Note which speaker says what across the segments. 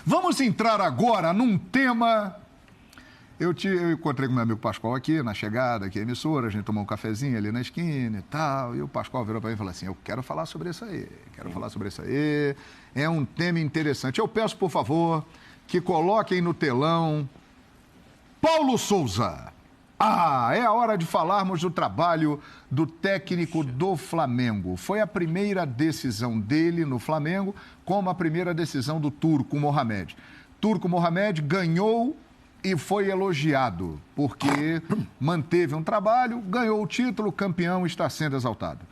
Speaker 1: Vamos entrar agora num tema... Eu encontrei com meu amigo Pascoal aqui, na chegada, aqui à emissora, a gente tomou um cafezinho ali na esquina e tal, e o Pascoal virou para mim e falou assim, eu quero falar sobre isso aí, é um tema interessante. Eu peço, por favor, que coloquem no telão Paulo Souza. É a hora de falarmos do trabalho do técnico do Flamengo. Foi a primeira decisão dele no Flamengo, como a primeira decisão do Turco Mohamed. Turco Mohamed ganhou e foi elogiado, porque manteve um trabalho, ganhou o título, campeão, está sendo exaltado.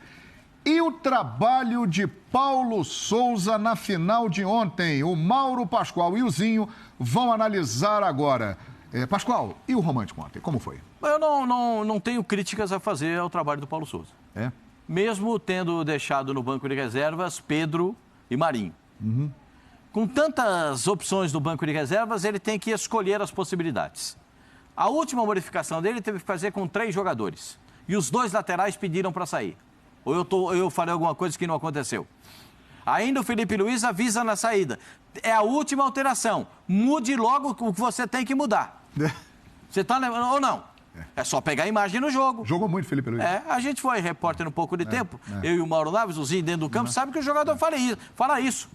Speaker 1: E o trabalho de Paulo Souza na final de ontem? O Mauro, Pascoal e o Zinho vão analisar agora. Pascoal, e o romântico ontem, como foi?
Speaker 2: Eu não tenho críticas a fazer ao trabalho do Paulo Souza. Mesmo tendo deixado no banco de reservas Pedro e Marinho. Com tantas opções no banco de reservas, ele tem que escolher as possibilidades. A última modificação dele teve que fazer com 3 jogadores. E os 2 laterais pediram para sair. Ou eu falei alguma coisa que não aconteceu. Ainda o Felipe Luiz avisa na saída. É a última alteração. Mude logo o que você tem que mudar. Você está lembrando ou não? É só pegar a imagem no jogo.
Speaker 1: Jogou muito, Felipe Luiz.
Speaker 2: A gente foi repórter um pouco de tempo. Eu e o Mauro Naves, o Zinho dentro do campo, sabe que o jogador fala isso.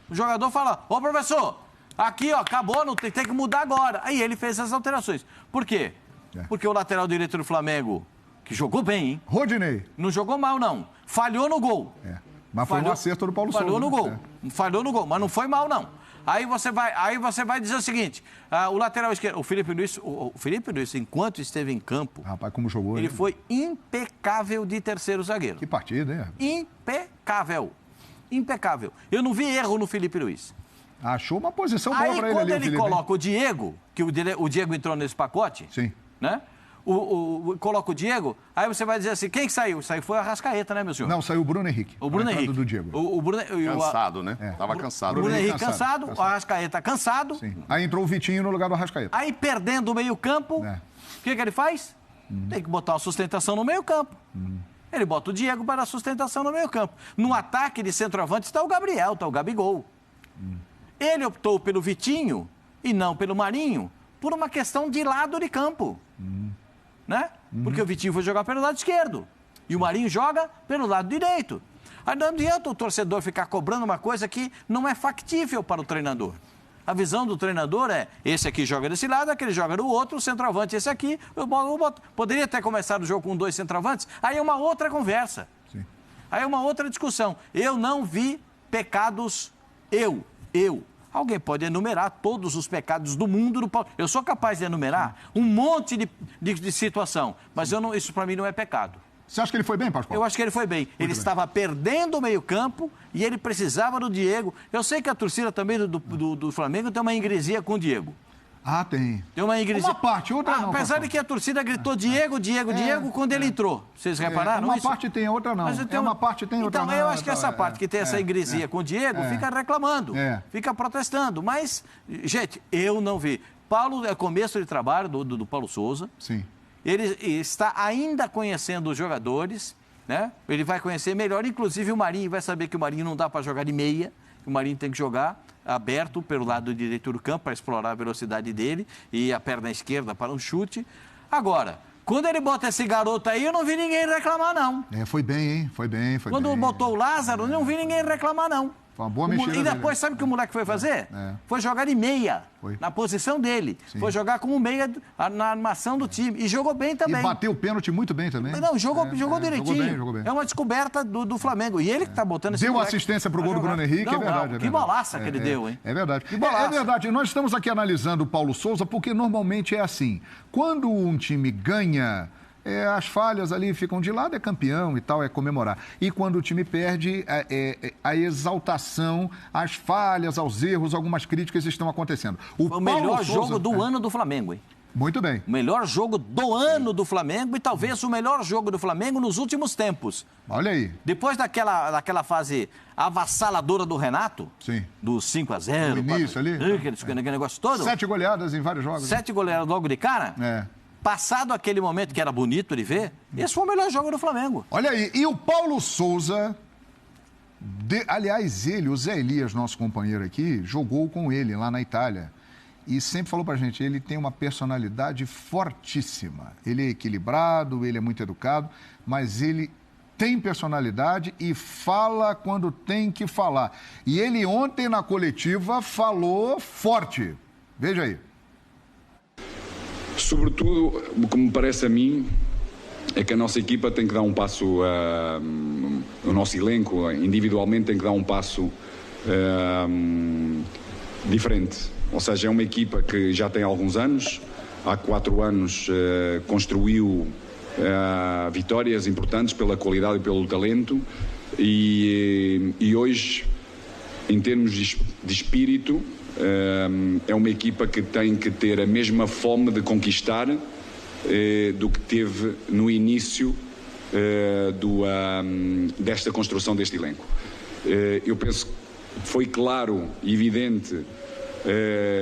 Speaker 2: O jogador fala, ô professor, aqui ó, acabou, não tem que mudar agora. Aí ele fez as alterações. Por quê? Porque o lateral direito do Flamengo, que jogou bem, hein?
Speaker 1: Rodinei.
Speaker 2: Não jogou mal, não. Falhou no gol.
Speaker 1: Mas foi um acerto do Paulo Souza.
Speaker 2: Falhou no gol. Falhou no gol, mas não foi mal, não. Aí você vai dizer o seguinte, o lateral esquerdo, o Felipe Luiz, enquanto esteve em campo,
Speaker 1: rapaz, como jogou,
Speaker 2: ele foi impecável de terceiro zagueiro.
Speaker 1: Que partida, hein?
Speaker 2: Impecável. Eu não vi erro no Felipe Luiz.
Speaker 1: Achou uma posição boa para ele ali.
Speaker 2: Aí quando ele coloca o Diego, que o Diego entrou nesse pacote,
Speaker 1: sim,
Speaker 2: né? Coloca o Diego, aí você vai dizer assim, quem que saiu? Saiu foi a Arrascaeta, né, meu senhor?
Speaker 1: Não, saiu o Bruno Henrique.
Speaker 2: O Bruno Henrique.
Speaker 1: Do Diego.
Speaker 3: Cansado, né? Tava cansado.
Speaker 2: O Bruno Henrique cansado, o Arrascaeta cansado.
Speaker 1: Sim. Aí entrou o Vitinho no lugar do Arrascaeta.
Speaker 2: Aí perdendo o meio-campo, o que ele faz? Tem que botar uma sustentação no meio-campo. Ele bota o Diego para a sustentação no meio-campo. No ataque de centroavante está o Gabriel, está o Gabigol. Ele optou pelo Vitinho e não pelo Marinho por uma questão de lado de campo. Né? Porque o Vitinho foi jogar pelo lado esquerdo e o Marinho joga pelo lado direito. Aí não adianta o torcedor ficar cobrando uma coisa que não é factível para o treinador. A visão do treinador é, esse aqui joga desse lado, aquele joga do outro, o centroavante esse aqui. Poderia ter começado o jogo com 2 centroavantes, aí é uma outra conversa.
Speaker 1: Sim.
Speaker 2: Aí é uma outra discussão. Eu não vi pecados, Alguém pode enumerar todos os pecados do mundo do Paulo. Eu sou capaz de enumerar um monte de situação, mas isso para mim não é pecado.
Speaker 1: Você acha que ele foi bem, Pascoal?
Speaker 2: Eu acho que ele foi bem. Ele estava perdendo o meio-campo e ele precisava do Diego. Eu sei que a torcida também do Flamengo tem uma ingresia com o Diego.
Speaker 1: Tem.
Speaker 2: Tem uma ingresia.
Speaker 1: Uma parte, outra não.
Speaker 2: Apesar de que a torcida gritou Diego quando ele entrou. Vocês repararam
Speaker 1: uma
Speaker 2: isso?
Speaker 1: Parte tem, outra não. Uma parte tem, outra não.
Speaker 2: Então, eu acho que essa parte que tem essa ingresia com o Diego fica reclamando, fica protestando. Mas, gente, eu não vi. Paulo, é começo de trabalho do Paulo Souza.
Speaker 1: Sim.
Speaker 2: Ele está ainda conhecendo os jogadores, né? Ele vai conhecer melhor, inclusive o Marinho, vai saber que o Marinho não dá para jogar de meia, que o Marinho tem que jogar aberto pelo lado direito do campo para explorar a velocidade dele e a perna esquerda para um chute. Agora, quando ele bota esse garoto aí, eu não vi ninguém reclamar, não.
Speaker 1: Foi bem, hein? Foi bem.
Speaker 2: Quando botou o Lázaro, eu não vi ninguém reclamar, não.
Speaker 1: Foi uma boa mexida.
Speaker 2: E depois, sabe o que o moleque foi fazer? Foi jogar de meia, na posição dele. Sim. Foi jogar como meia na armação do time. E jogou bem também.
Speaker 1: E bateu o pênalti muito bem também.
Speaker 2: Não, jogou direitinho.
Speaker 1: Jogou bem.
Speaker 2: É uma descoberta do Flamengo. E ele que está botando esse
Speaker 1: Deu assistência para o gol do Bruno Henrique, é verdade.
Speaker 2: Que bolaça que ele deu, hein?
Speaker 1: É verdade.
Speaker 2: Que bolaça.
Speaker 1: É verdade. Nós estamos aqui analisando o Paulo Souza porque normalmente é assim. Quando um time ganha... as falhas ali ficam de lado, é campeão e tal, é comemorar. E quando o time perde, a exaltação, as falhas, aos erros, algumas críticas estão acontecendo.
Speaker 2: O melhor jogo do ano do Flamengo, hein?
Speaker 1: Muito bem.
Speaker 2: O melhor jogo do ano do Flamengo e talvez o melhor jogo do Flamengo nos últimos tempos.
Speaker 1: Olha aí.
Speaker 2: Depois daquela fase avassaladora do Renato,
Speaker 1: sim,
Speaker 2: do 5-0.
Speaker 1: No início ali.
Speaker 2: Aquele negócio todo.
Speaker 1: 7 goleadas em vários jogos.
Speaker 2: 7 goleadas logo de cara. Passado aquele momento que era bonito de ver, esse foi o melhor jogo do Flamengo.
Speaker 1: Olha aí, e o Paulo Souza Aliás, o Zé Elias, nosso companheiro aqui, jogou com ele lá na Itália. E sempre falou pra gente, ele tem uma personalidade fortíssima. Ele é equilibrado, ele é muito educado, mas ele tem personalidade e fala quando tem que falar. E ele ontem na coletiva falou forte. Veja aí.
Speaker 4: Sobretudo, o que me parece a mim é que a nossa equipa tem que dar um passo, o nosso elenco individualmente tem que dar um passo diferente. Ou seja, é uma equipa que já tem alguns anos, há 4 anos construiu vitórias importantes pela qualidade e pelo talento e hoje, em termos de espírito, é uma equipa que tem que ter a mesma fome de conquistar do que teve no início desta construção deste elenco. Eu penso que foi claro e evidente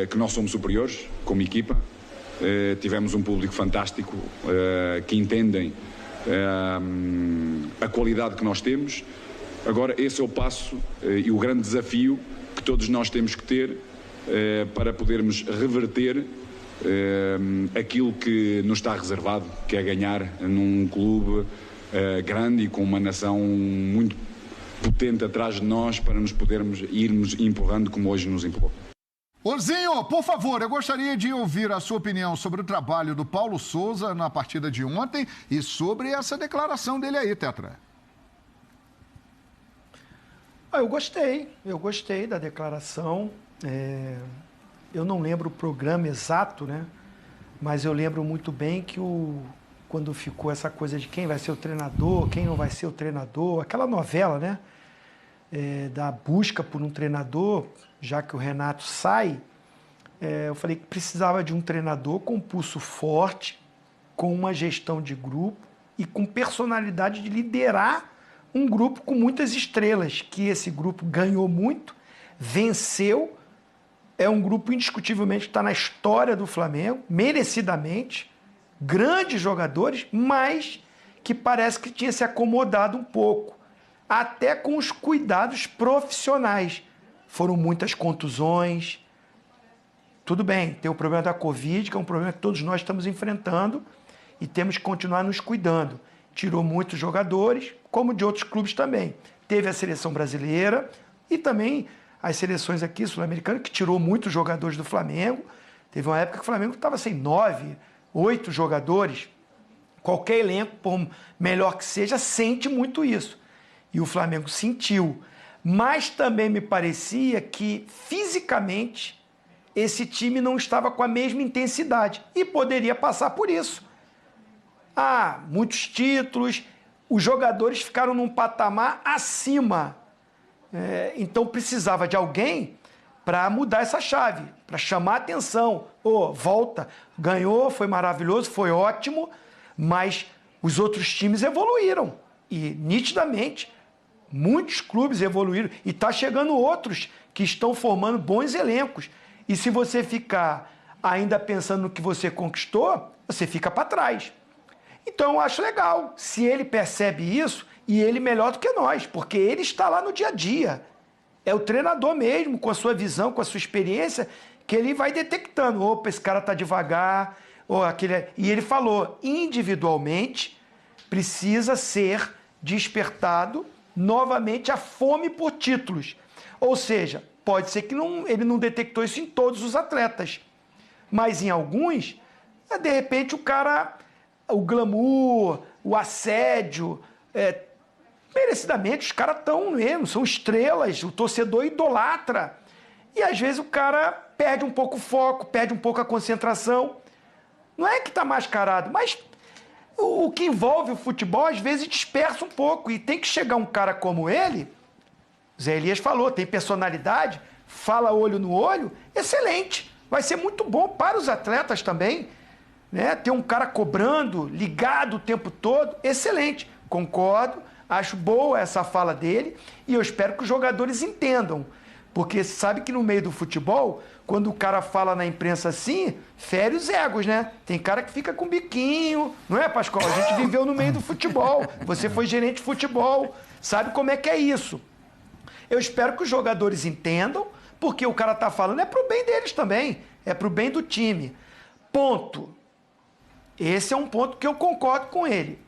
Speaker 4: que nós somos superiores como equipa. Tivemos um público fantástico que entendem a qualidade que nós temos. Agora esse é o passo e o grande desafio que todos nós temos que ter para podermos reverter aquilo que nos está reservado, que é ganhar num clube grande e com uma nação muito potente atrás de nós para nos podermos irmos empurrando como hoje nos empurrou.
Speaker 1: Ozinho, por favor, eu gostaria de ouvir a sua opinião sobre o trabalho do Paulo Souza na partida de ontem e sobre essa declaração dele aí, Tetra.
Speaker 5: Eu gostei da declaração. Eu não lembro o programa exato, né? Mas eu lembro muito bem que quando ficou essa coisa de quem vai ser o treinador, quem não vai ser o treinador, aquela novela, né? Da busca por um treinador, já que o Renato sai, eu falei que precisava de um treinador com pulso forte, com uma gestão de grupo e com personalidade de liderar um grupo com muitas estrelas, que esse grupo ganhou muito, venceu, é um grupo indiscutivelmente que está na história do Flamengo, merecidamente, grandes jogadores, mas que parece que tinha se acomodado um pouco, até com os cuidados profissionais. Foram muitas contusões. Tudo bem, tem o problema da Covid, que é um problema que todos nós estamos enfrentando e temos que continuar nos cuidando. Tirou muitos jogadores, como de outros clubes também. Teve a seleção brasileira e também as seleções aqui sul-americanas, que tirou muitos jogadores do Flamengo. Teve uma época que o Flamengo estava sem 9, 8 jogadores. Qualquer elenco, por melhor que seja, sente muito isso. E o Flamengo sentiu. Mas também me parecia que, fisicamente, esse time não estava com a mesma intensidade. E poderia passar por isso. Muitos títulos, os jogadores ficaram num patamar acima. Então precisava de alguém para mudar essa chave, para chamar a atenção. Volta, ganhou, foi maravilhoso, foi ótimo, mas os outros times evoluíram. E, nitidamente, muitos clubes evoluíram e está chegando outros que estão formando bons elencos. E se você ficar ainda pensando no que você conquistou, você fica para trás. Então eu acho legal, se ele percebe isso, e ele melhor do que nós, porque ele está lá no dia a dia. É o treinador mesmo, com a sua visão, com a sua experiência, que ele vai detectando. Opa, esse cara está devagar. E ele falou, individualmente, precisa ser despertado novamente a fome por títulos. Ou seja, pode ser que ele não detectou isso em todos os atletas, mas em alguns, de repente o glamour, o assédio, merecidamente os caras estão mesmo, são estrelas, o torcedor idolatra. E às vezes o cara perde um pouco o foco, perde um pouco a concentração. Não é que está mascarado, mas o que envolve o futebol às vezes dispersa um pouco. E tem que chegar um cara como ele, Zé Elias falou, tem personalidade, fala olho no olho, excelente. Vai ser muito bom para os atletas também, né? Ter um cara cobrando, ligado o tempo todo, excelente. Concordo, acho boa essa fala dele e eu espero que os jogadores entendam. Porque sabe que no meio do futebol, quando o cara fala na imprensa assim, fere os egos, né? Tem cara que fica com biquinho, não é, Pascoal? A gente viveu no meio do futebol, você foi gerente de futebol, sabe como é que é isso. Eu espero que os jogadores entendam, porque o cara tá falando é pro bem deles também, é pro bem do time. Ponto. Esse é um ponto que eu concordo com ele.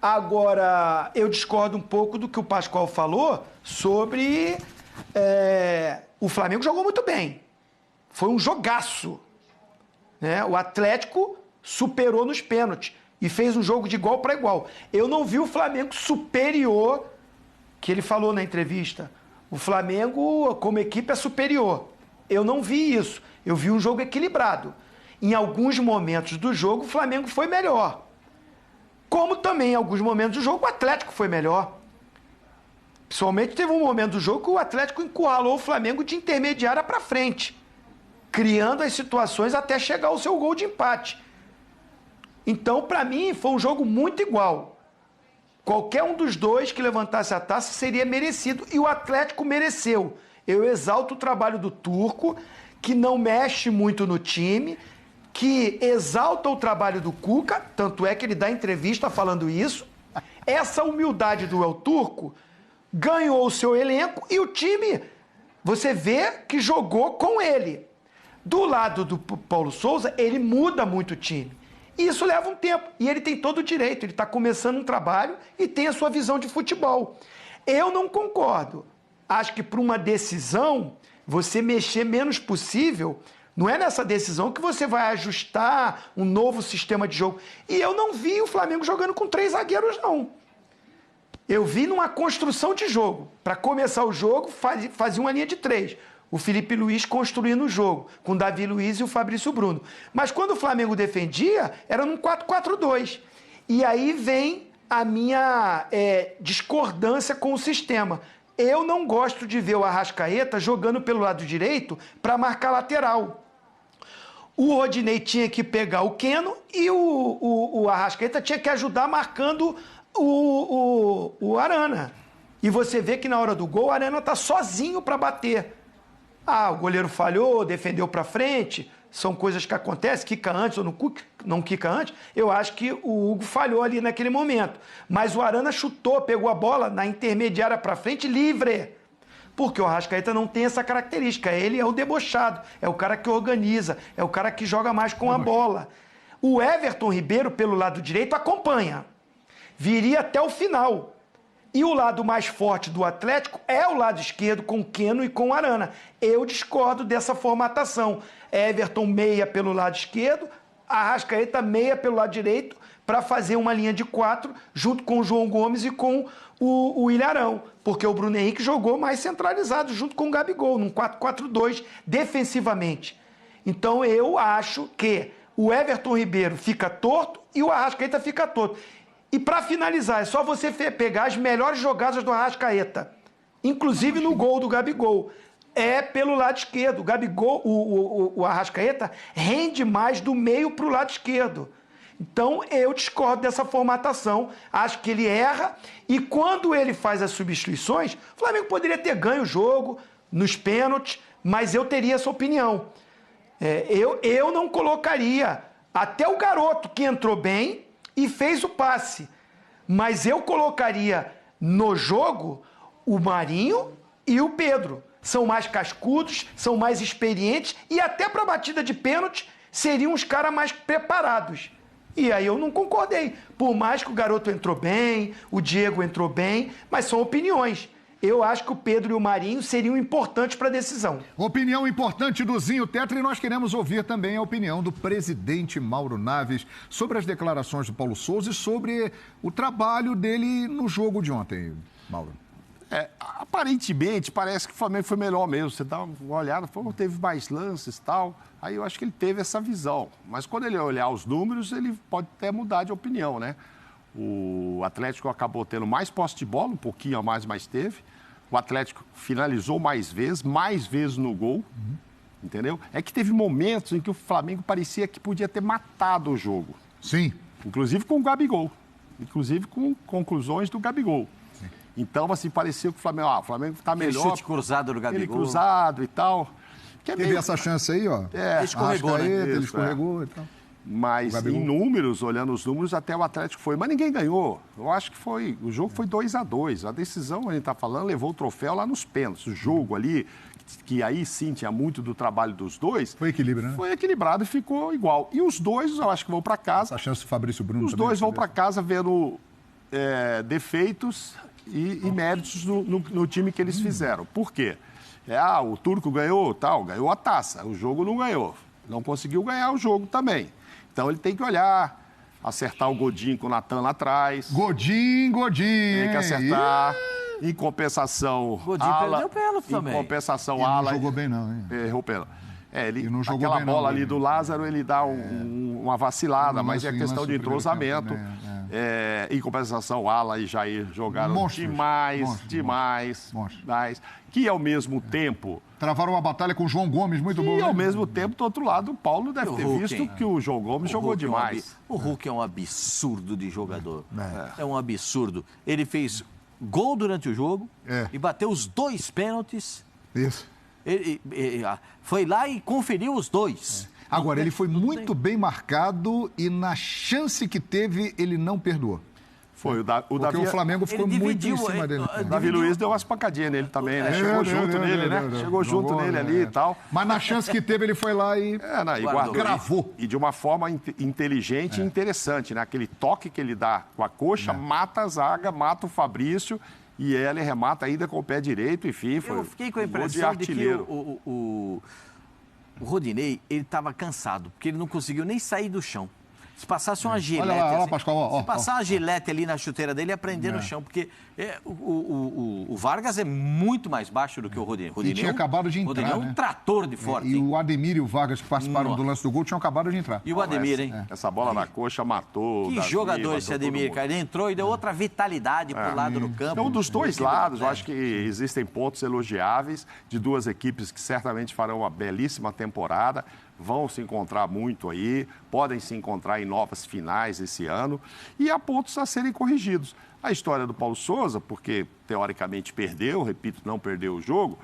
Speaker 5: Agora, eu discordo um pouco do que o Pascoal falou sobre... o Flamengo jogou muito bem. Foi um jogaço. Né? O Atlético superou nos pênaltis e fez um jogo de igual para igual. Eu não vi o Flamengo superior, que ele falou na entrevista. O Flamengo, como equipe, é superior. Eu não vi isso. Eu vi um jogo equilibrado. Em alguns momentos do jogo, o Flamengo foi melhor. Como também, em alguns momentos do jogo, o Atlético foi melhor. Principalmente teve um momento do jogo que o Atlético encurralou o Flamengo de intermediária para frente, criando as situações até chegar ao seu gol de empate. Então, para mim, foi um jogo muito igual. Qualquer um dos dois que levantasse a taça seria merecido, e o Atlético mereceu. Eu exalto o trabalho do Turco, que não mexe muito no time, que exalta o trabalho do Cuca, tanto é que ele dá entrevista falando isso. Essa humildade do El Turco ganhou o seu elenco e o time, você vê que jogou com ele. Do lado do Paulo Souza, ele muda muito o time. E isso leva um tempo. E ele tem todo o direito. Ele está começando um trabalho e tem a sua visão de futebol. Eu não concordo. Acho que para uma decisão, você mexer menos possível, não é nessa decisão que você vai ajustar um novo sistema de jogo. E eu não vi o Flamengo jogando com 3 zagueiros, não. Eu vi numa construção de jogo. Para começar o jogo, fazia uma linha de 3. O Felipe Luiz construindo o jogo, com o Davi Luiz e o Fabrício Bruno. Mas quando o Flamengo defendia, era num 4-4-2. E aí vem a minha discordância com o sistema. Eu não gosto de ver o Arrascaeta jogando pelo lado direito para marcar lateral. O Rodinei tinha que pegar o Keno e o Arrascaeta tinha que ajudar marcando o Arana. E você vê que na hora do gol o Arana está sozinho para bater. O goleiro falhou, defendeu para frente, são coisas que acontecem, quica antes ou não quica antes. Eu acho que o Hugo falhou ali naquele momento. Mas o Arana chutou, pegou a bola na intermediária para frente, livre. Porque o Arrascaeta não tem essa característica. Ele é o debochado, é o cara que organiza, é o cara que joga mais com a bola. O Everton Ribeiro, pelo lado direito, acompanha. Viria até o final. E o lado mais forte do Atlético é o lado esquerdo, com o Keno e com o Arana. Eu discordo dessa formatação. Everton meia pelo lado esquerdo, Arrascaeta meia pelo lado direito, para fazer uma linha de 4, junto com o João Gomes e com o Ilharão. Porque o Bruno Henrique jogou mais centralizado, junto com o Gabigol, num 4-4-2, defensivamente. Então eu acho que o Everton Ribeiro fica torto e o Arrascaeta fica torto. E para finalizar, é só você pegar as melhores jogadas do Arrascaeta, inclusive no gol do Gabigol. É pelo lado esquerdo. O Gabigol, o Arrascaeta rende mais do meio para o lado esquerdo. Então eu discordo dessa formatação. Acho que ele erra e quando ele faz as substituições, o Flamengo poderia ter ganho o jogo nos pênaltis, mas eu teria essa opinião. Eu não colocaria até o garoto que entrou bem e fez o passe. Mas eu colocaria no jogo o Marinho e o Pedro. São mais cascudos, são mais experientes e até para a batida de pênalti seriam os caras mais preparados. E aí eu não concordei. Por mais que o garoto entrou bem, o Diego entrou bem, mas são opiniões. Eu acho que o Pedro e o Marinho seriam importantes para a decisão.
Speaker 1: Opinião importante do Zinho Tetra e nós queremos ouvir também a opinião do presidente Mauro Naves sobre as declarações do Paulo Souza e sobre o trabalho dele no jogo de ontem, Mauro.
Speaker 3: Aparentemente, parece que o Flamengo foi melhor mesmo. Você dá uma olhada, teve mais lances e tal. Aí eu acho que ele teve essa visão. Mas quando ele olhar os números, ele pode até mudar de opinião, né? O Atlético acabou tendo mais posse de bola, um pouquinho a mais, mas teve. O Atlético finalizou mais vezes no gol, entendeu? É que teve momentos em que o Flamengo parecia que podia ter matado o jogo.
Speaker 1: Sim.
Speaker 3: Inclusive com o Gabigol. Inclusive com conclusões do Gabigol. Sim. Então, assim, pareceu que o Flamengo está melhor.
Speaker 2: Aquele chute cruzado do Gabigol.
Speaker 3: Ele cruzado e tal.
Speaker 1: Teve essa chance aí, ó.
Speaker 2: Ele escorregou, né?
Speaker 1: Ele escorregou e tal.
Speaker 3: Mas em números, olhando os números, até o Atlético foi. Mas ninguém ganhou. Eu acho que o jogo foi 2-2. A decisão, a gente está falando, levou o troféu lá nos pênaltis. O jogo ali, que aí sim tinha muito do trabalho dos dois.
Speaker 1: Foi equilíbrio, né?
Speaker 3: Foi equilibrado e ficou igual. E os dois, eu acho que vão para casa.
Speaker 1: A chance do Fabrício Bruno
Speaker 3: Os dois vão para casa vendo defeitos e méritos no time que eles fizeram. Por quê? O Turco ganhou, ganhou a taça. O jogo não ganhou. Não conseguiu ganhar o jogo também. Então ele tem que olhar, acertar o Godinho com o Natan lá atrás.
Speaker 1: Godinho.
Speaker 3: Tem que acertar. Em compensação,
Speaker 2: Godinho perdeu pênalti também.
Speaker 3: Em compensação,
Speaker 1: ele
Speaker 3: Ala...
Speaker 1: não jogou bem, não, hein?
Speaker 3: Errou pênalti.
Speaker 1: Ele não jogou
Speaker 3: aquela
Speaker 1: bem,
Speaker 3: bola
Speaker 1: não,
Speaker 3: ali do Lázaro, ele dá uma vacilada, mas é questão de entrosamento. Em compensação, Ala e Jair jogaram demais. Que ao mesmo tempo...
Speaker 1: Travaram uma batalha com o João Gomes, muito bom.
Speaker 3: E ao mesmo tempo, do outro lado, o Paulo deve ter visto que o João Gomes jogou demais.
Speaker 2: O Hulk é um absurdo de jogador. É um absurdo. Ele fez gol durante o jogo e bateu os 2 pênaltis.
Speaker 1: Isso.
Speaker 2: Ele foi lá e conferiu os 2.
Speaker 1: Agora, ele foi muito bem marcado e na chance que teve, ele não perdoou.
Speaker 3: Foi,
Speaker 1: Porque o Flamengo ficou muito em cima dele.
Speaker 3: O Davi Luiz deu umas pancadinhas nele também, né? Chegou junto nele, né? Chegou junto nele ali e tal.
Speaker 1: Mas na chance que teve, ele foi lá e
Speaker 3: guardou.
Speaker 1: Gravou.
Speaker 3: E de uma forma inteligente e interessante, né? Aquele toque que ele dá com a coxa, mata a zaga, mata o Fabrício e ele remata ainda com o pé direito, enfim.
Speaker 2: Eu fiquei com a impressão de que o Rodinei, ele estava cansado, porque ele não conseguiu nem sair do chão. Se passasse uma gilete...
Speaker 1: Olha lá, Pascoal,
Speaker 2: se passar uma gilete ali na chuteira dele, ia prender no chão, porque o Vargas é muito mais baixo do que o Rodinei.
Speaker 1: E tinha acabado de entrar,
Speaker 2: Rodinei é um trator de forte.
Speaker 1: E o Ademir e o Vargas, que participaram do lance do gol, tinham acabado de entrar.
Speaker 2: E o Ademir, hein?
Speaker 3: Essa bola na coxa matou.
Speaker 2: Que jogador esse Ademir, cara. Ele entrou e deu outra vitalidade pro lado do campo.
Speaker 3: Então, dos dois lados, eu acho que existem pontos elogiáveis de duas equipes que certamente farão uma belíssima temporada. Vão se encontrar muito aí, podem se encontrar em novas finais esse ano, e há pontos a serem corrigidos. A história do Paulo Souza, porque teoricamente perdeu, repito, não perdeu o jogo,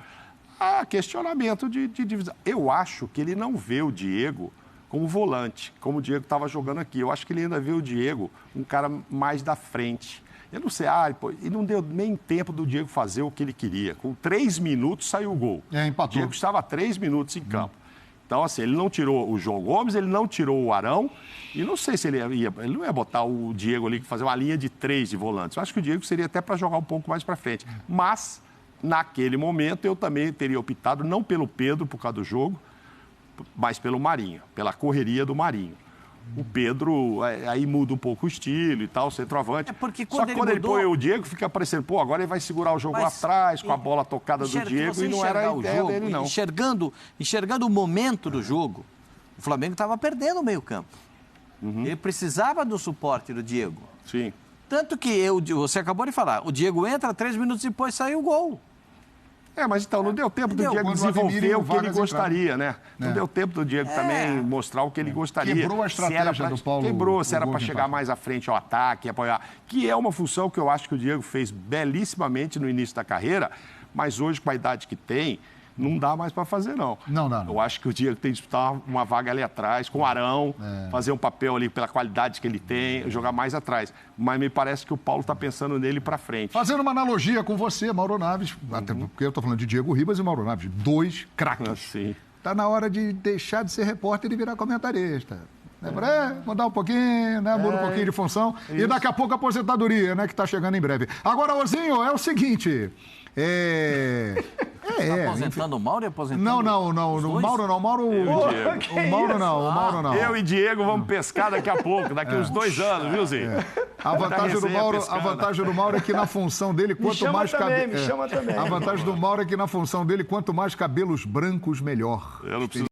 Speaker 3: há questionamento de divisão. Eu acho que ele não vê o Diego como volante, como o Diego estava jogando aqui. Eu acho que ele ainda vê o Diego um cara mais da frente. Eu não sei, e não deu nem tempo do Diego fazer o que ele queria. Com 3 minutos saiu o gol.
Speaker 1: Empatou.
Speaker 3: O Diego estava 3 minutos em campo. Então, assim, ele não tirou o João Gomes, ele não tirou o Arão, e não sei se ele não ia botar o Diego ali, fazer uma linha de 3 de volantes. Eu acho que o Diego seria até para jogar um pouco mais para frente. Mas, naquele momento, eu também teria optado, não pelo Pedro, por causa do jogo, mas pelo Marinho, pela correria do Marinho. O Pedro, aí muda um pouco o estilo e tal, o centroavante. Só que quando ele põe o Diego, fica parecendo, agora ele vai segurar o jogo lá atrás, com a bola tocada do Diego, e não era a ideia dele, não.
Speaker 2: Enxergando o momento do jogo, o Flamengo estava perdendo o meio-campo. Ele precisava do suporte do Diego.
Speaker 3: Sim.
Speaker 2: Tanto que você acabou de falar, o Diego entra, 3 minutos depois saiu o gol.
Speaker 3: Mas então não deu tempo do Diego desenvolver o que ele gostaria, né? Não deu tempo do Diego também mostrar o que ele gostaria.
Speaker 1: Quebrou a estratégia do Paulo.
Speaker 3: Quebrou, se era para chegar mais à frente ao ataque, apoiar. Que é uma função que eu acho que o Diego fez belíssimamente no início da carreira, mas hoje, com a idade que tem, não dá mais para fazer, não.
Speaker 1: Não dá.
Speaker 3: Eu acho que o Diego tem que disputar uma vaga ali atrás, com o Arão, fazer um papel ali pela qualidade que ele tem, jogar mais atrás. Mas me parece que o Paulo está pensando nele para frente.
Speaker 1: Fazendo uma analogia com você, Mauro Naves, até porque eu estou falando de Diego Ribas e Mauro Naves, 2 craques.
Speaker 3: Sim.
Speaker 1: Está na hora de deixar de ser repórter e virar comentarista. Mudar um pouquinho, né? Muda um pouquinho de função. Isso. E daqui a pouco a aposentadoria, né? Que está chegando em breve. Agora, Ozinho, é o seguinte...
Speaker 2: Tá aposentando o Mauro e aposentando...
Speaker 1: Não. O Mauro não. O Mauro não.
Speaker 3: Eu e Diego vamos pescar daqui a pouco, daqui uns 2 anos, viu, Zinho?
Speaker 1: A vantagem do Mauro é que na função dele, quanto mais cabelo...
Speaker 5: Me chama também.
Speaker 1: A vantagem do Mauro é que na função dele, quanto mais cabelos brancos, melhor.
Speaker 3: Eu não preciso